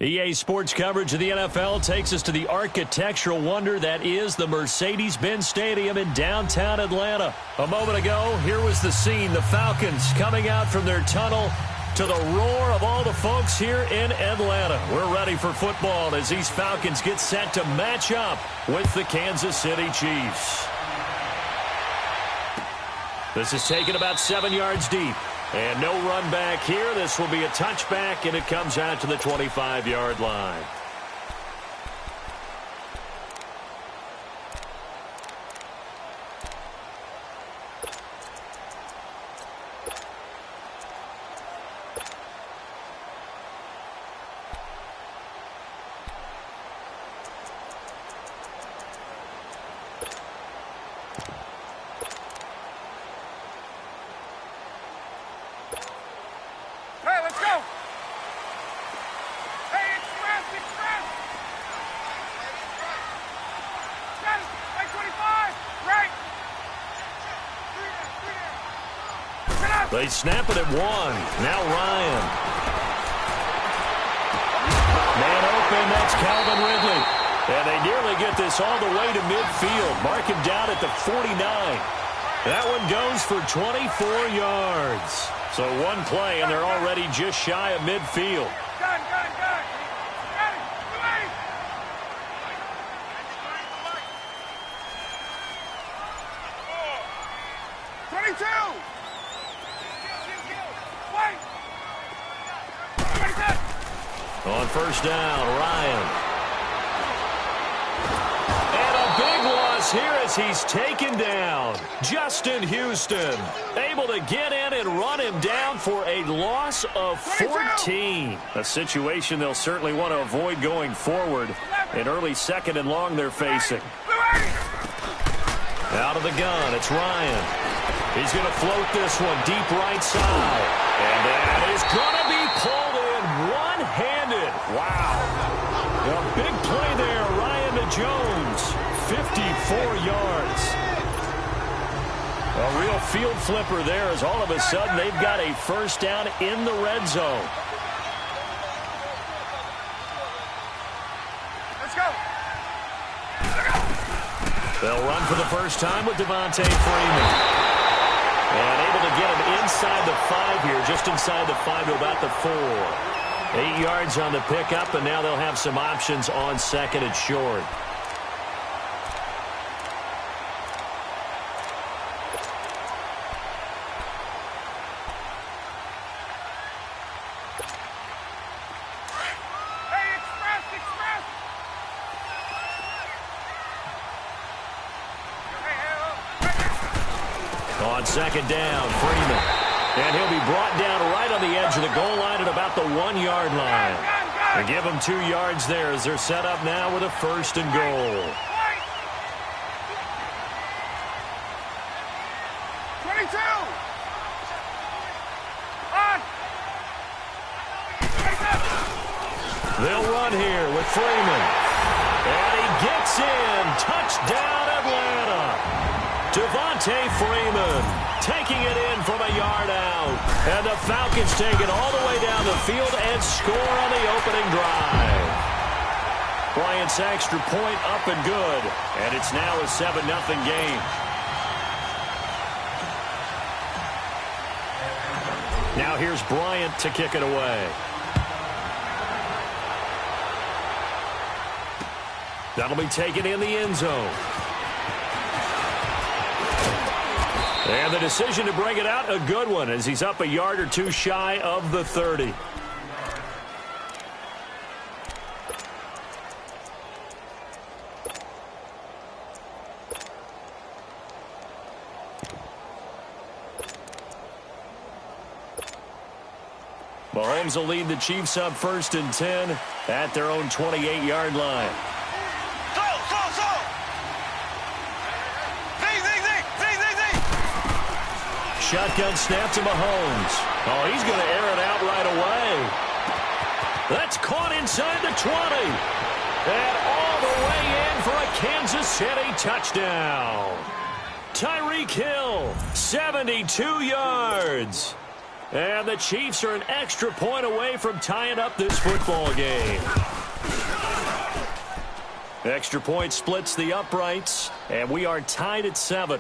EA Sports coverage of the NFL takes us to the architectural wonder that is the Mercedes-Benz Stadium in downtown Atlanta. A moment ago, here was the scene. The Falcons coming out from their tunnel to the roar of all the folks here in Atlanta. We're ready for football as these Falcons get set to match up with the Kansas City Chiefs. This is taken about 7 yards deep. And no run back here. This will be a touchback, and it comes out to the 25-yard line. They snap it at one. Now Ryan. Man open, that's Calvin Ridley. And they nearly get this all the way to midfield. Mark him down at the 49. That one goes for 24 yards. So one play, and they're already just shy of midfield. 22. On first down, Ryan. And a big loss here as he's taken down. Justin Houston able to get in and run him down for a loss of 14. A situation they'll certainly want to avoid going forward. An early second and long they're facing. Out of the gun, it's Ryan. He's going to float this one deep right side. And that is going to be pulled in one-handed. Wow. A big play there, Ryan to Jones. 54 yards. A real field flipper there as all of a sudden they've got a first down in the red zone. Let's go. They'll run for the first time with Devontae Freeman. And able to get him inside the 5 here, just inside the 5 to about the 4. 8 yards on the pickup, and now they'll have some options on second and short. On second down, Freeman. And he'll be brought down right on the edge of the goal line at about the 1 yard line. And give them 2 yards there as they're set up now with a first and goal. 22. They'll run here with Freeman. And he gets in. Touchdown, Atlanta. Devontae Freeman taking it in from a yard out. And the Falcons take it all the way down the field and score on the opening drive. Bryant's extra point up and good. And it's now a 7-0 game. Now here's Bryant to kick it away. That'll be taken in the end zone. And the decision to bring it out, a good one, as he's up a yard or two shy of the 30. Mahomes will lead the Chiefs up first and 10 at their own 28-yard line. Shotgun snap to Mahomes. Oh, he's going to air it out right away. That's caught inside the 20. And all the way in for a Kansas City touchdown. Tyreek Hill, 72 yards. And the Chiefs are an extra point away from tying up this football game. Extra point splits the uprights, and we are tied at 7.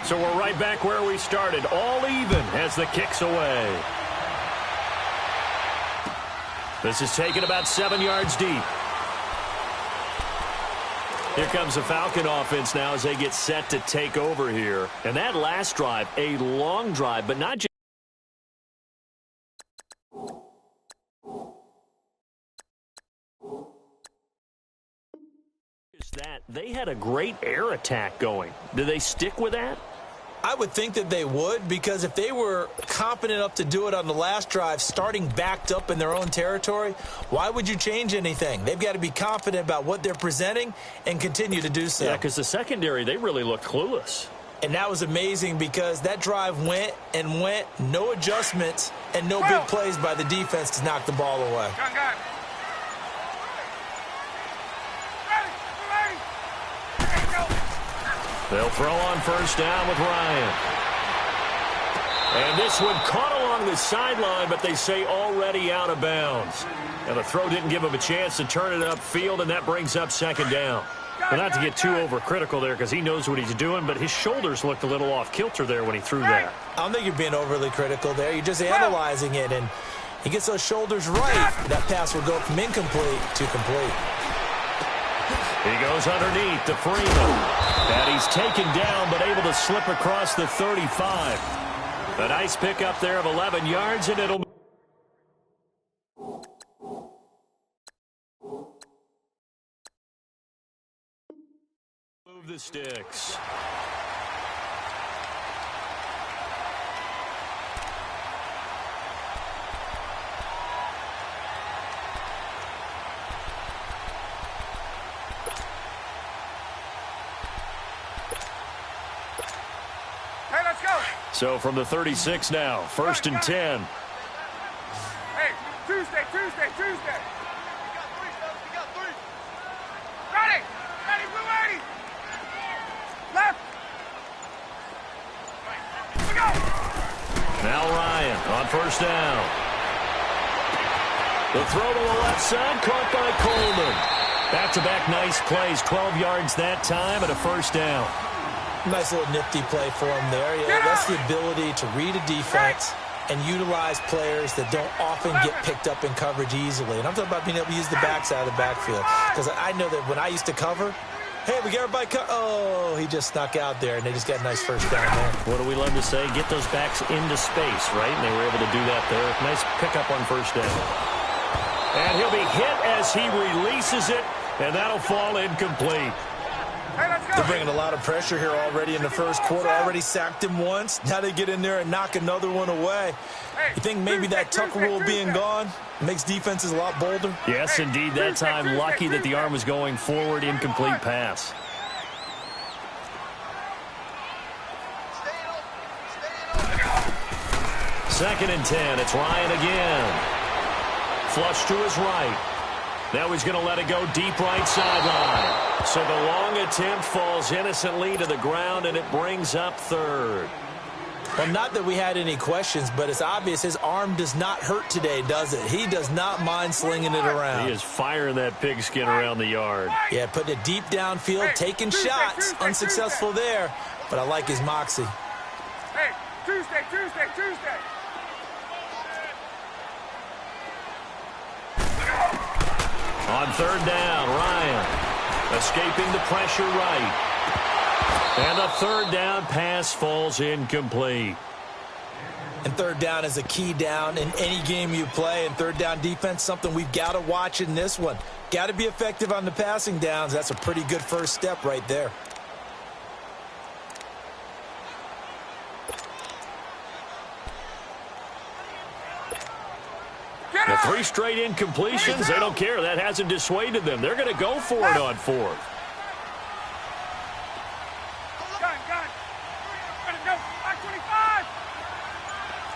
So we're right back where we started, all even as the kick's away. This is taken about 7 yards deep. Here comes the Falcon offense now as they get set to take over here. And that last drive, a long drive, but not just that. They had a great air attack going. Do they stick with that? I would think that they would, because if they were confident enough to do it on the last drive, starting backed up in their own territory, why would you change anything? They've got to be confident about what they're presenting and continue to do so. Yeah, because the secondary, they really looked clueless. And that was amazing because that drive went and went, no adjustments, and no big plays by the defense to knock the ball away. They'll throw on first down with Ryan. And this one caught along the sideline, but they say already out of bounds. And the throw didn't give him a chance to turn it upfield, and that brings up second down. Well, not to get too overcritical there because he knows what he's doing, but his shoulders looked a little off kilter there when he threw that. I don't think you're being overly critical there. You're just analyzing it, and he gets those shoulders right. That pass will go from incomplete to complete. He goes underneath to Freeman. And he's taken down but able to slip across the 35. A nice pickup there of 11 yards, and it'll move the sticks. So from the 36 now, 1st and 10. Hey, Tuesday. We got three. Ready, blue 80. Left. We go. Now Ryan on first down. The throw to the left side, caught by Coleman. Back-to-back nice plays, 12 yards that time and a first down. Nice little nifty play for him there. Yeah, that's the ability to read a defense and utilize players that don't often get picked up in coverage easily. And I'm talking about being able to use the backside of the backfield. Because I know that when I used to cover, hey, we got everybody oh, he just snuck out there, and they just got a nice first down there. What do we love to say? Get those backs into space, right? And they were able to do that there. Nice pickup on first down. And he'll be hit as he releases it, and that'll fall incomplete. They're bringing a lot of pressure here already in the first quarter. Already sacked him once. Now they get in there and knock another one away. You think maybe that tuck rule being gone makes defenses a lot bolder? Yes, indeed. That time, lucky that the arm was going forward. Incomplete pass. Second and 10. It's Ryan again. Flush to his right. Now he's going to let it go deep right sideline. So the long attempt falls innocently to the ground, and it brings up third. Well, not that we had any questions, but it's obvious his arm does not hurt today, does it? He does not mind slinging it around. He is firing that pigskin around the yard. Yeah, putting it deep downfield, taking shots. Unsuccessful there, but I like his moxie. Hey, Tuesday. On third down, Ryan escaping the pressure right. And the third down pass falls incomplete. And third down is a key down in any game you play. And third down defense, something we've got to watch in this one. Got to be effective on the passing downs. That's a pretty good first step right there. The 3 straight incompletions, they don't care. That hasn't dissuaded them. They're going to go for it on fourth. Gun. Ready to go. 525.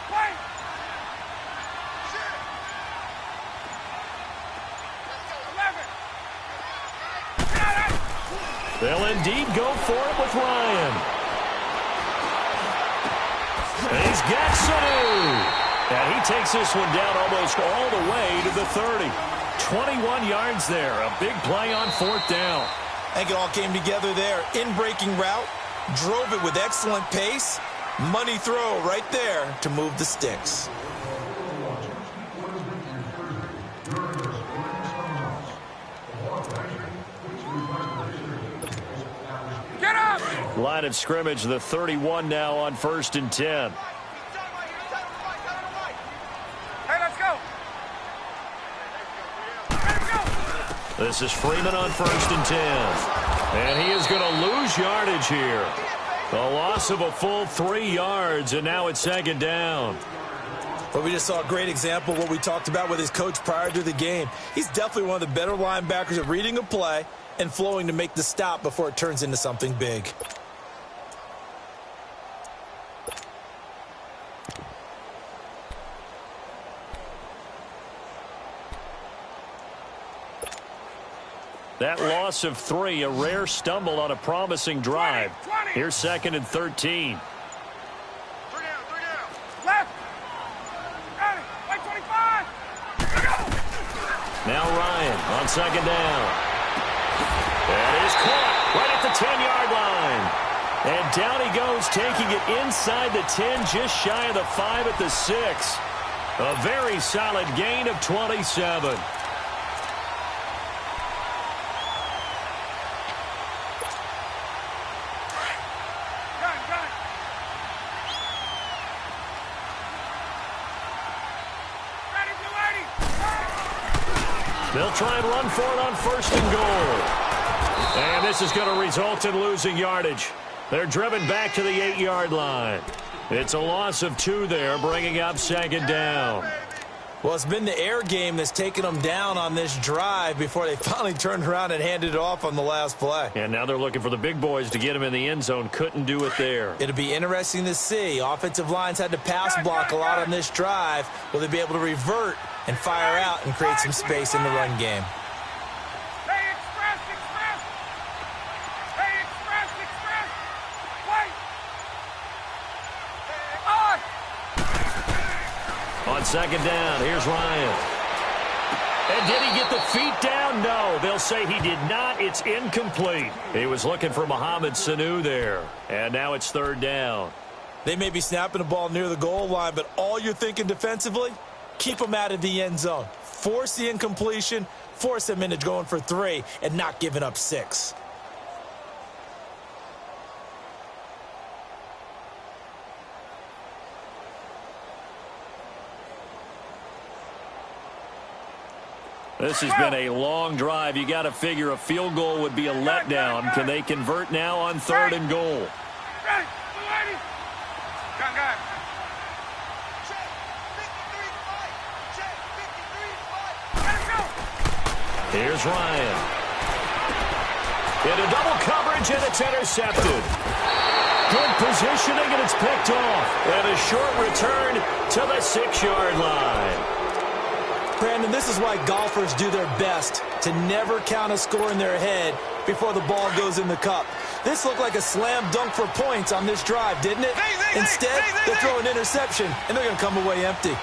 Play. Shit. 11. They'll indeed go for it with Ryan. He's got Sanu. And he takes this one down almost all the way to the 30. 21 yards there. A big play on 4th down. I think it all came together there. In-breaking route, drove it with excellent pace. Money throw right there to move the sticks. Get up! Line of scrimmage, the 31 now on 1st and 10. Hey, let's go! This is Freeman on 1st and 10. And he is going to lose yardage here. A loss of a full 3 yards, and now it's 2nd down. But we just saw a great example of what we talked about with his coach prior to the game. He's definitely one of the better linebackers at reading a play and flowing to make the stop before it turns into something big. That loss of 3, a rare stumble on a promising drive. 20. Here's 2nd and 13. 3 down. Left. Got it. Like 25. Go. Now Ryan on 2nd down. That is caught right at the 10-yard line. And down he goes, taking it inside the 10, just shy of the 5 at the 6. A very solid gain of 27. They'll try and run for it on 1st and goal. And this is going to result in losing yardage. They're driven back to the 8-yard line. It's a loss of 2 there, bringing up 2nd down. Well, it's been the air game that's taken them down on this drive before they finally turned around and handed it off on the last play. And now they're looking for the big boys to get him in the end zone. Couldn't do it there. It'll be interesting to see. Offensive lines had to pass block a lot on this drive. Will they be able to revert and fire out and create some space in the run game? Hey, express. Hey, express. Wait. On 2nd down, here's Ryan. And did he get the feet down? No, they'll say he did not. It's incomplete. He was looking for Mohamed Sanu there. And now it's 3rd down. They may be snapping the ball near the goal line, but all you're thinking defensively, keep them out of the end zone. Force the incompletion, force them into going for 3, and not giving up 6. This has been a long drive. You got to figure a field goal would be a letdown. Can they convert now on 3rd and goal? Ready. Gun. Here's Ryan. Into double coverage, and it's intercepted. Good positioning, and it's picked off. And a short return to the 6-yard line. Brandon, this is why golfers do their best to never count a score in their head before the ball goes in the cup. This looked like a slam dunk for points on this drive, didn't it? Instead, they throw an interception, and they're going to come away empty.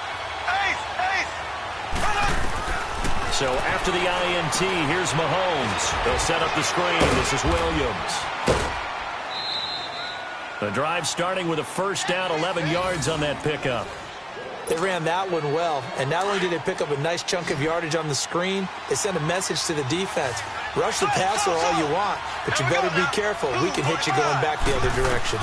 So after the INT, here's Mahomes. They'll set up the screen. This is Williams. The drive starting with a 1st down, 11 yards on that pickup. They ran that one well, and not only did they pick up a nice chunk of yardage on the screen, they sent a message to the defense. Rush the passer all you want, but you better be careful. We can hit you going back the other direction.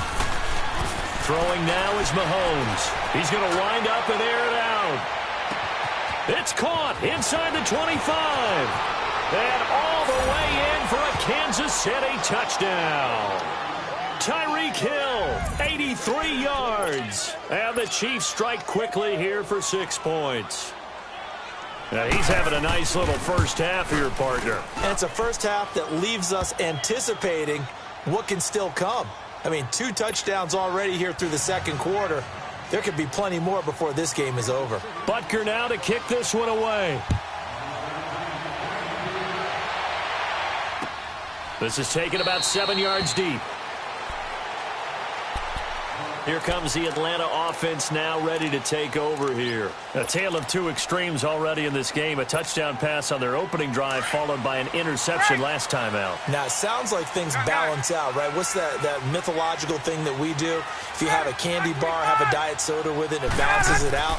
Throwing now is Mahomes. He's going to wind up and air it out. It's caught inside the 25. And all the way in for a Kansas City touchdown. Tyreek Hill, 83 yards. And the Chiefs strike quickly here for 6 points. Now he's having a nice little first half here, partner. And it's a first half that leaves us anticipating what can still come. I mean, 2 touchdowns already here through the 2nd quarter. There could be plenty more before this game is over. Butker now to kick this one away. This is taken about 7 yards deep. Here comes the Atlanta offense now ready to take over here. A tale of two extremes already in this game. A touchdown pass on their opening drive followed by an interception last time out. Now, it sounds like things balance out, right? What's that mythological thing that we do? If you have a candy bar, have a diet soda with it, it balances it out.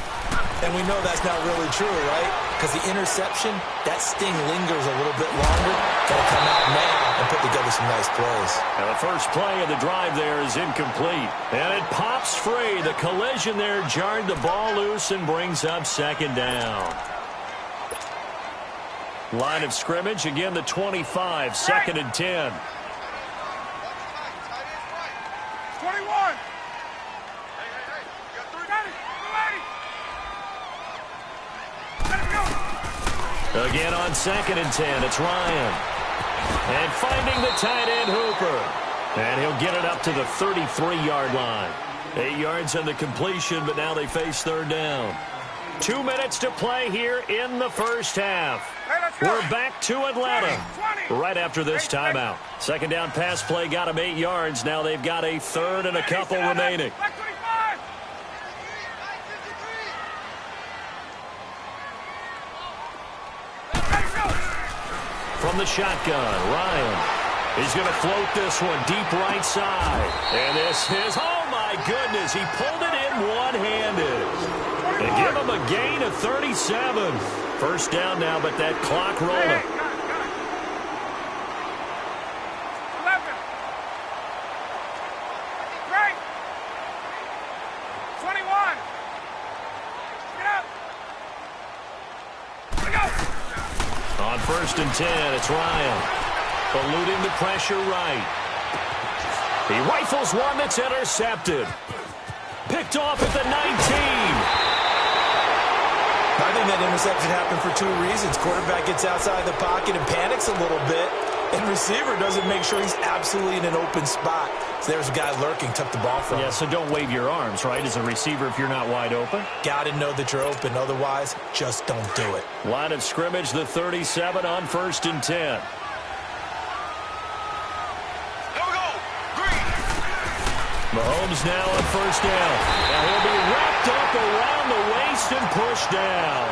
And we know that's not really true, right? Because the interception, that sting lingers a little bit longer. Got to come out now and put together some nice plays. Now the first play of the drive there is incomplete. And it pops free. The collision there jarred the ball loose and brings up second down. Line of scrimmage, again the 25, second and 10. 21. Again on second and 10, it's Ryan. And finding the tight end Hooper. And he'll get it up to the 33-yard line. 8 yards on the completion, but now they face third down. 2 minutes to play here in the first half. We're back to Atlanta right after this timeout. Second down pass play got them 8 yards. Now they've got a third and a couple remaining. From the shotgun, Ryan. He's going to float this one deep right side. And this is, oh my goodness, he pulled it in one-handed. They give him a gain of 37. First down now, but that clock rolling. 11. Right. 21. Get up. Let go. On first and 10, it's Ryan. Eluding the pressure right. He rifles one that's intercepted. Picked off at the 19. I think that interception happened for 2 reasons. Quarterback gets outside the pocket and panics a little bit. And receiver doesn't make sure he's absolutely in an open spot. So there's a guy lurking, took the ball from him. Yeah, so don't wave your arms, right, as a receiver if you're not wide open. Got to know that you're open. Otherwise, just don't do it. Line of scrimmage, the 37 on first and 10. Mahomes now on first down. And he'll be wrapped up around the waist and pushed down.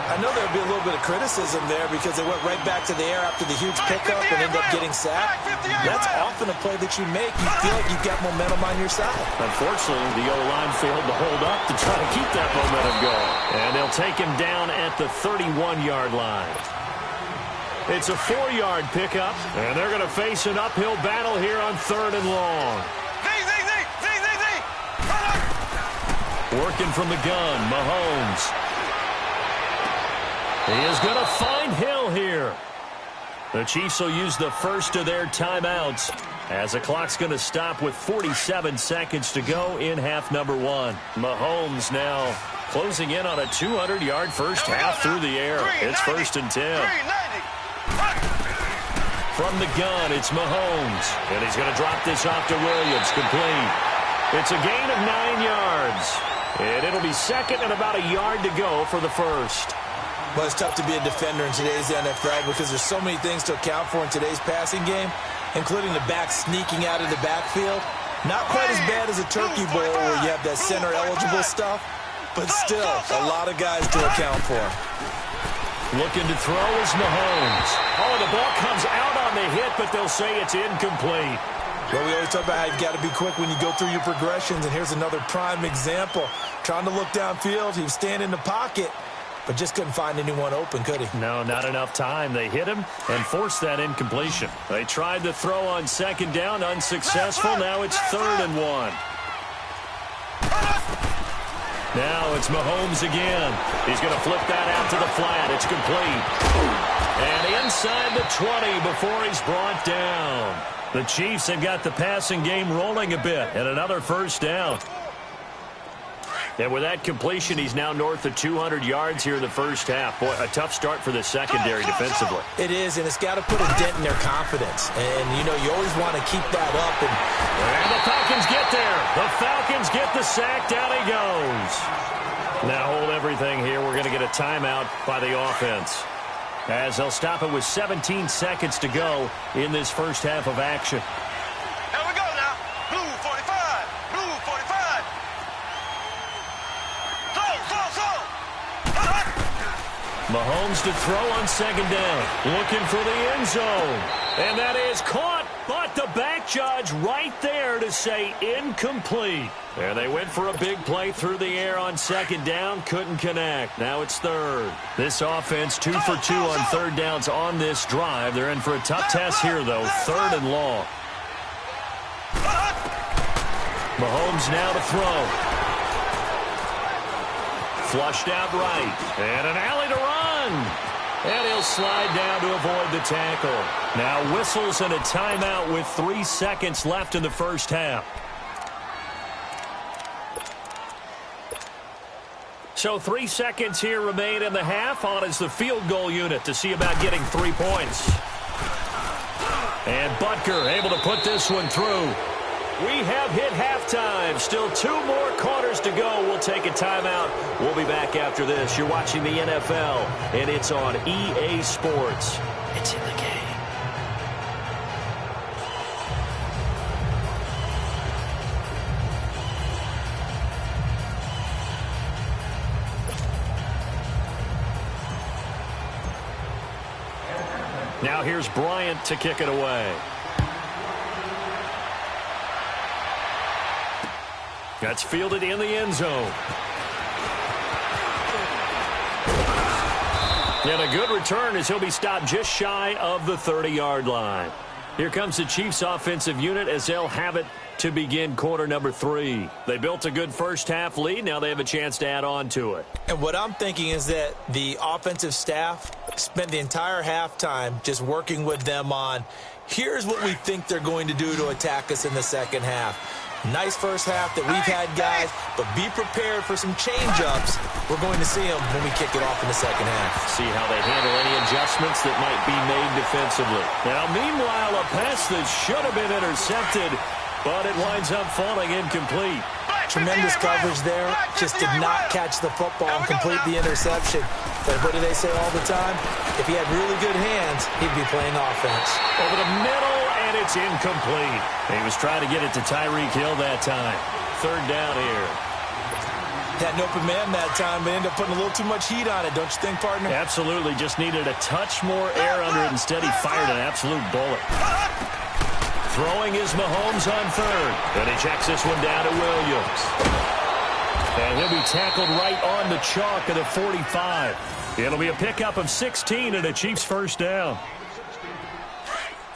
I know there'll be a little bit of criticism there because they went right back to the air after the huge pickup and ended up getting sacked. That's often a play that you make. You feel like you've got momentum on your side. Unfortunately, the O-line failed to hold up to try to keep that momentum going. And they'll take him down at the 31-yard line. It's a 4-yard pickup, and they're going to face an uphill battle here on third and long. Working from the gun, Mahomes. He is going to find Hill here. The Chiefs will use the first of their timeouts as the clock's going to stop with 47 seconds to go in half number 1. Mahomes now closing in on a 200-yard first half through the air. It's first and 10. From the gun, it's Mahomes. And he's going to drop this off to Williams. Complete. It's a gain of 9 yards. And it'll be second and about a yard to go for the first. Well, it's tough to be a defender in today's NFL because there's so many things to account for in today's passing game, including the back sneaking out of the backfield. Not quite as bad as a turkey bowl where you have that center-eligible stuff, but still a lot of guys to account for. Looking to throw is Mahomes. Oh, the ball comes out on the hit, but they'll say it's incomplete. Well, we always talk about how you've got to be quick when you go through your progressions, and here's another prime example. Trying to look downfield, he was standing in the pocket, but just couldn't find anyone open, could he? No, not enough time. They hit him and forced that incompletion. They tried to throw on second down, unsuccessful. Now it's third and 1. Now it's Mahomes again. He's going to flip that out to the flat. It's complete. And inside the 20 before he's brought down. The Chiefs have got the passing game rolling a bit, and another first down. And with that completion, he's now north of 200 yards here in the first half. Boy, a tough start for the secondary defensively. It is, and it's got to put a dent in their confidence. And, you know, you always want to keep that up. And the Falcons get there. The Falcons get the sack. Down he goes. Now hold everything here. We're going to get a timeout by the offense, as they'll stop it with 17 seconds to go in this first half of action. Here we go now. Blue 45. Mahomes to throw on second down. Looking for the end zone. And that is caught, but the back judge right there to say incomplete. And they went for a big play through the air on second down. Couldn't connect. Now it's third. This offense 2 for 2 on third downs on this drive. They're in for a tough test here, though. Third and long. Mahomes now to throw. Flushed out right. And an alley to run. And he'll slide down to avoid the tackle. Now whistles and a timeout with 3 seconds left in the first half. So 3 seconds here remain in the half. On is the field goal unit to see about getting 3 points. And Butker able to put this one through. We have hit halftime. Still 2 more quarters to go. We'll take a timeout. We'll be back after this. You're watching the NFL, and it's on EA Sports. It's in the game. Now here's Bryant to kick it away. That's fielded in the end zone. And a good return as he'll be stopped just shy of the 30-yard line. Here comes the Chiefs offensive unit as they'll have it to begin quarter number 3. They built a good first half lead. Now they have a chance to add on to it. And what I'm thinking is that the offensive staff spent the entire halftime just working with them on, here's what we think they're going to do to attack us in the second half. Nice first half that we've had, guys, but be prepared for some change-ups. We're going to see them when we kick it off in the second half. See how they handle any adjustments that might be made defensively. Now, meanwhile, a pass that should have been intercepted, but it winds up falling incomplete. Tremendous coverage there. Just did not catch the football and complete the interception. But what do they say all the time? If he had really good hands, he'd be playing offense. Over the middle, and it's incomplete. He was trying to get it to Tyreek Hill that time. Third down here. Had an open man that time, but ended up putting a little too much heat on it, don't you think, partner? Absolutely. Just needed a touch more air under it. Instead, he fired an absolute bullet. Throwing is Mahomes on third. And he checks this one down to Williams. And he'll be tackled right on the chalk at the 45. It'll be a pickup of 16 and a Chiefs first down.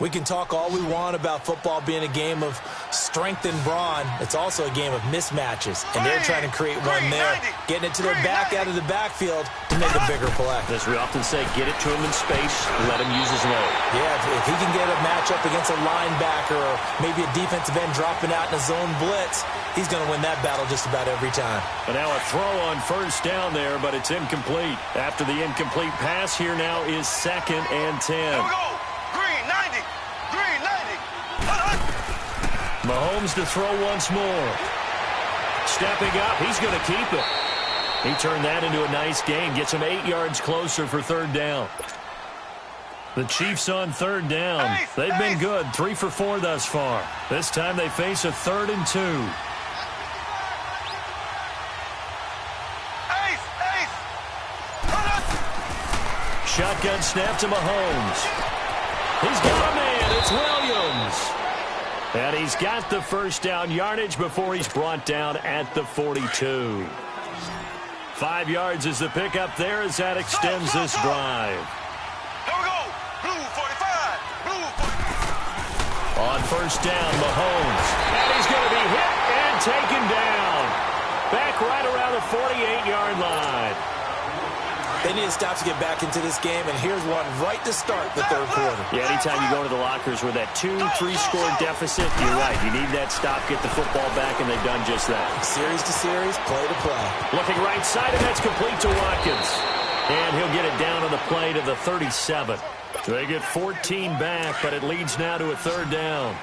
We can talk all we want about football being a game of strength and brawn. It's also a game of mismatches, and they're trying to create one there, getting it to their back out of the backfield to make a bigger play. As we often say, get it to him in space, let him use his load. Yeah, if he can get a matchup against a linebacker or maybe a defensive end dropping out in a zone blitz, he's going to win that battle just about every time. But now a throw on first down there, but it's incomplete. After the incomplete pass, here now is 2nd and 10. Here we go. Green 90. Green 90. Mahomes to throw once more. Stepping up, he's going to keep it. He turned that into a nice gain. Gets him 8 yards closer for third down. The Chiefs on third down. They've been good, 3 for 4 thus far. This time they face a 3rd and 2. Shotgun snap to Mahomes. He's got a man. It's Williams. And he's got the first down yardage before he's brought down at the 42. 5 yards is the pickup there as that extends this drive. Here we go. Blue 45. Blue 45. On first down, Mahomes. And he's going to be hit and taken down. Back right around the 48-yard line. They need to stop to get back into this game, and here's one right to start the third quarter. Yeah, anytime you go to the lockers with that 2-3 score deficit, you're right. You need that stop, get the football back, and they've done just that. Series to series, play to play. Looking right side, and that's complete to Watkins. And he'll get it down on the play to the 37. They get 14 back, but it leads now to a third down.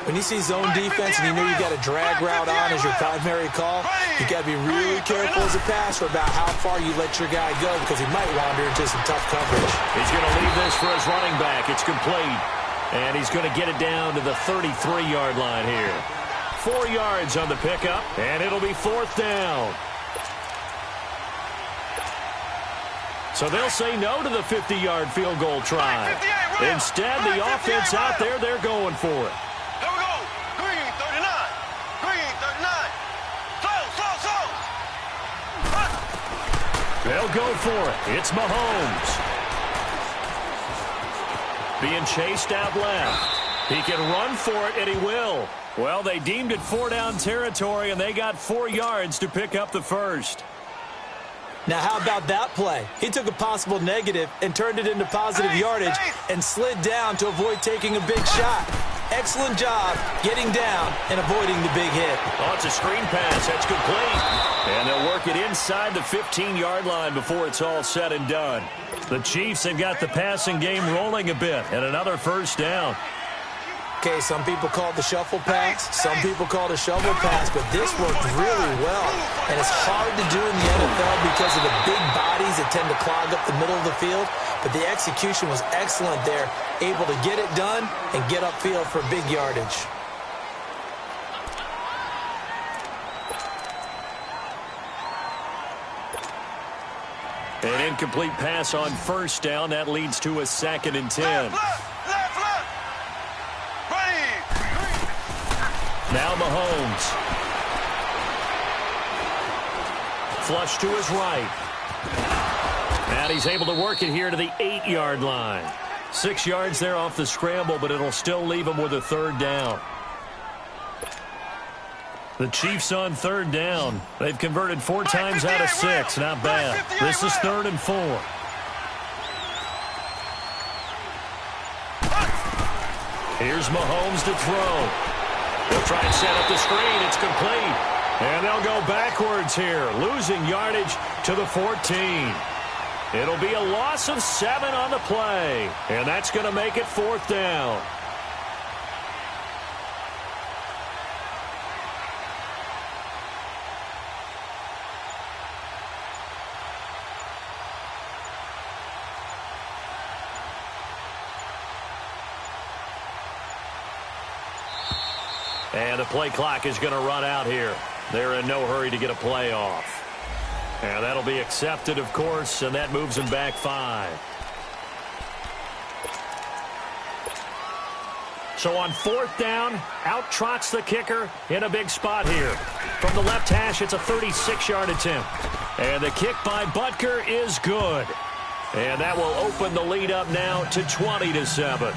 When you see zone defense and you know you got a drag route on as your primary call, you got to be really careful as a passer about how far you let your guy go because he might wander into some tough coverage. He's going to leave this for his running back. It's complete. And he's going to get it down to the 33-yard line here. 4 yards on the pickup, and it'll be 4th down. So they'll say no to the 50-yard field goal try. Instead, the offense out there, they're going for it. Here we go. Green 39. Green 39. Slow. They'll go for it. It's Mahomes. Being chased out left. He can run for it, and he will. Well, they deemed it 4-down territory, and they got 4 yards to pick up the first. Now, how about that play? He took a possible negative and turned it into positive yardage and slid down to avoid taking a big shot. Excellent job getting down and avoiding the big hit. Oh, it's a screen pass. That's complete. And they'll work it inside the 15-yard line before it's all said and done. The Chiefs have got the passing game rolling a bit, and another first down. Okay, some people call it the shuffle pass, some people call it a shovel pass, but this worked really well. And it's hard to do in the NFL because of the big bodies that tend to clog up the middle of the field. But the execution was excellent there, able to get it done and get upfield for big yardage. An incomplete pass on first down. That leads to a 2nd and 10. Now Mahomes. Flush to his right. And he's able to work it here to the 8-yard line. 6 yards there off the scramble, but it'll still leave him with a 3rd down. The Chiefs on 3rd down. They've converted 4 times out of 6. Not bad. This is 3rd and 4. Here's Mahomes to throw. They'll try and set up the screen. It's complete. And they'll go backwards here, losing yardage to the 14. It'll be a loss of 7 on the play. And that's going to make it 4th down. And the play clock is going to run out here. They're in no hurry to get a play off. And that'll be accepted, of course, and that moves them back 5. So on 4th down, out trots the kicker in a big spot here. From the left hash, it's a 36-yard attempt. And the kick by Butker is good. And that will open the lead up now to 20-7.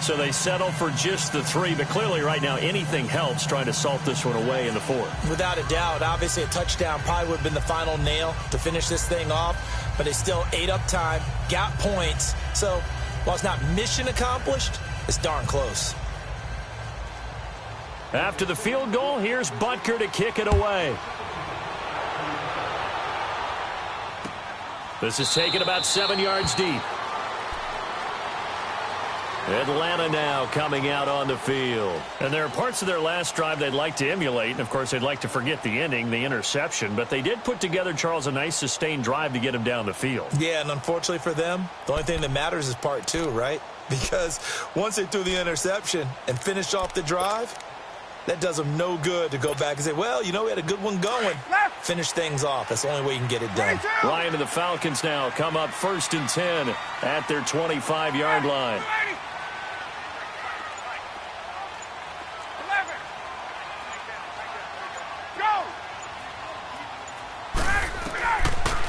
So they settle for just the 3, but clearly right now anything helps trying to salt this one away in the 4th. Without a doubt, obviously a touchdown probably would have been the final nail to finish this thing off, but they still ate up time, got points. So while it's not mission accomplished, it's darn close. After the field goal, here's Butker to kick it away. This is taken about 7 yards deep. Atlanta now coming out on the field. And there are parts of their last drive they'd like to emulate. And, of course, they'd like to forget the ending, the interception. But they did put together, Charles, a nice sustained drive to get him down the field. Yeah, and unfortunately for them, the only thing that matters is part 2, right? Because once they threw the interception and finished off the drive, that does them no good to go back and say, well, you know, we had a good one going. Finish things off. That's the only way you can get it done. Ryan and the Falcons now come up 1st and 10 at their 25-yard line.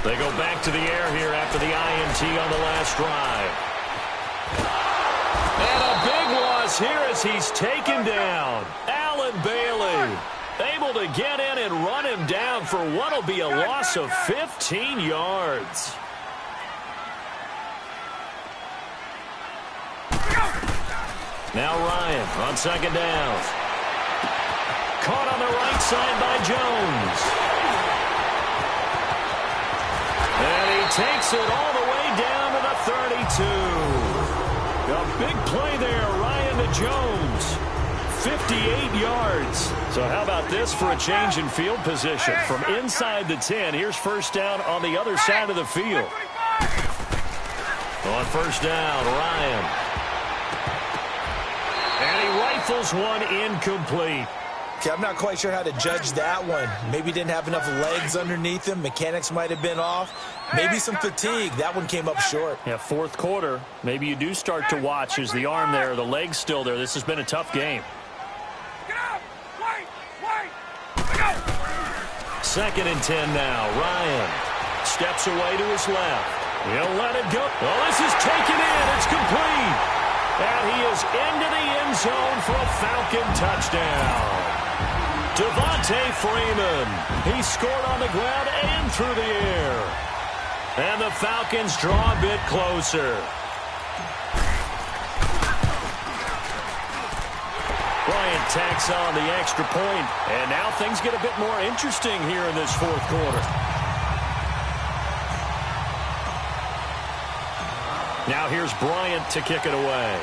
They go back to the air here after the INT on the last drive. And a big loss here as he's taken down. Allen Bailey able to get in and run him down for what will be a loss of 15 yards. Now Ryan on 2nd down. Caught on the right side by Jones. And he takes it all the way down to the 32. A big play there, Ryan to Jones. 58 yards. So how about this for a change in field position? From inside the 10, here's 1st down on the other side of the field. On 1st down, Ryan. And he rifles one incomplete. Okay, I'm not quite sure how to judge that one. Maybe didn't have enough legs underneath him. Mechanics might have been off. Maybe some fatigue. That one came up short. Yeah, fourth quarter. Maybe you do start to watch. Is the arm there, the leg's still there? This has been a tough game. Second and 10 now. Ryan steps away to his left. He'll let it go. Oh, this is taken in. It's complete. And he is into the end zone for a Falcon touchdown. Devontae Freeman. He scored on the ground and through the air. And the Falcons draw a bit closer. Bryant tacks on the extra point. And now things get a bit more interesting here in this fourth quarter. Now here's Bryant to kick it away.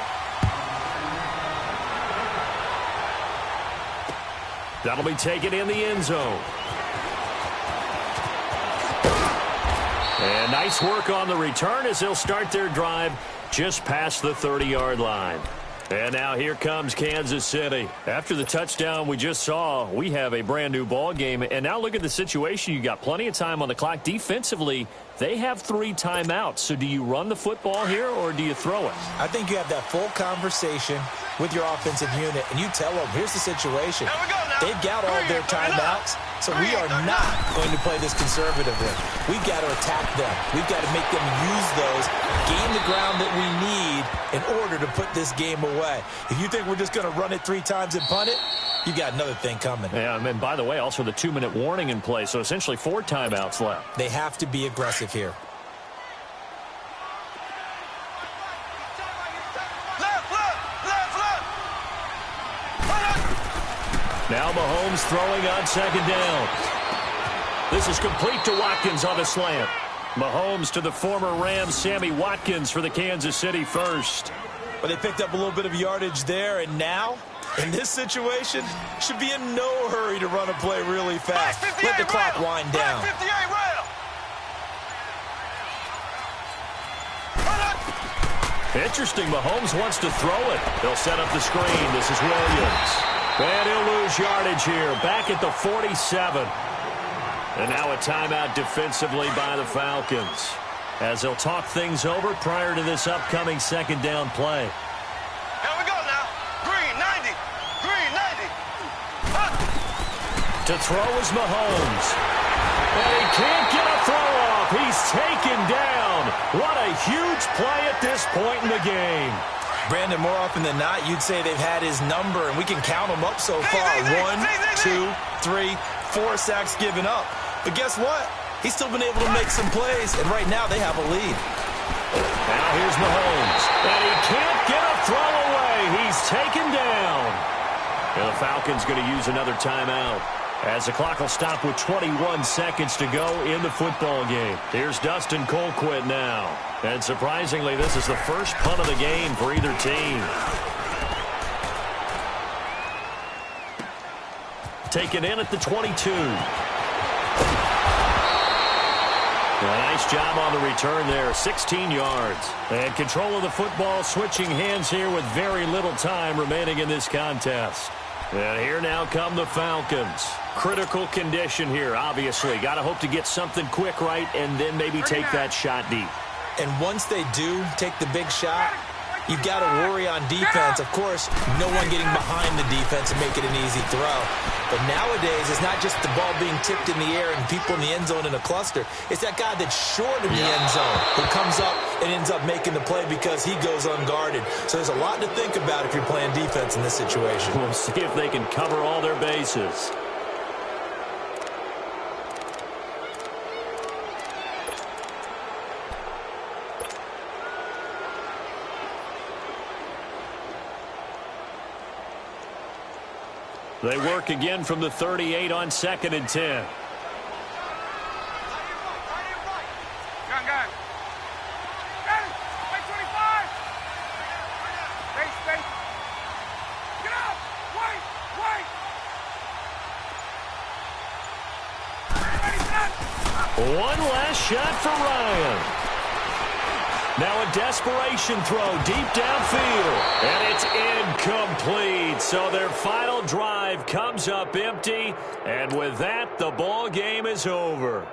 That'll be taken in the end zone. And nice work on the return as they'll start their drive just past the 30-yard line. And now here comes Kansas City. After the touchdown we just saw, we have a brand new ball game. And now look at the situation. You got plenty of time on the clock. Defensively, they have 3 timeouts. So do you run the football here or do you throw it? I think you have that full conversation with your offensive unit, and you tell them, here's the situation. They've got all their timeouts, so we are not going to play this conservatively. We've got to attack them. We've got to make them use those, gain the ground that we need in order to put this game away. If you think we're just going to run it 3 times and punt it, you got another thing coming. Yeah, and by the way, also the 2-minute warning in play, so essentially 4 timeouts left. They have to be aggressive here. Now Mahomes throwing on second down. This is complete to Watkins on a slant. Mahomes to the former Rams, Sammy Watkins for the Kansas City first. But they picked up a little bit of yardage there, and now, in this situation, should be in no hurry to run a play really fast. Let the clock wind down. Interesting, Mahomes wants to throw it. He'll set up the screen. This is Williams. And he'll lose yardage here, back at the 47. And now a timeout defensively by the Falcons, as they'll talk things over prior to this upcoming second down play. Here we go now. Green, 90. Green, 90. To throw is Mahomes. And he can't get a throw off. He's taken down. What a huge play at this point in the game. Brandon, more often than not, you'd say they've had his number, and we can count them up so far. 1, 2, 3, 4 sacks given up. But guess what? He's still been able to make some plays, and right now they have a lead. Now here's Mahomes, and he can't get a throw away. He's taken down. And the Falcons going to use another timeout, as the clock will stop with 21 seconds to go in the football game. Here's Dustin Colquitt now. And surprisingly, this is the first punt of the game for either team. Taken in at the 22. Nice job on the return there, 16 yards. And control of the football, switching hands here with very little time remaining in this contest. And here now come the Falcons. Critical condition here, obviously. Got to hope to get something quick right and then maybe take that shot deep. And once they do take the big shot, you've got to worry on defense. Of course, no one getting behind the defense and make it an easy throw. But nowadays, it's not just the ball being tipped in the air and people in the end zone in a cluster. It's that guy that's short in the end zone who comes up and ends up making the play because he goes unguarded. So there's a lot to think about if you're playing defense in this situation. We'll see if they can cover all their bases. They work again from the 38 on 2nd and 10. One last shot for Ryan. Now a desperation throw deep downfield. And it's incomplete. So their final drive drive comes up empty, and with that, the ball game is over.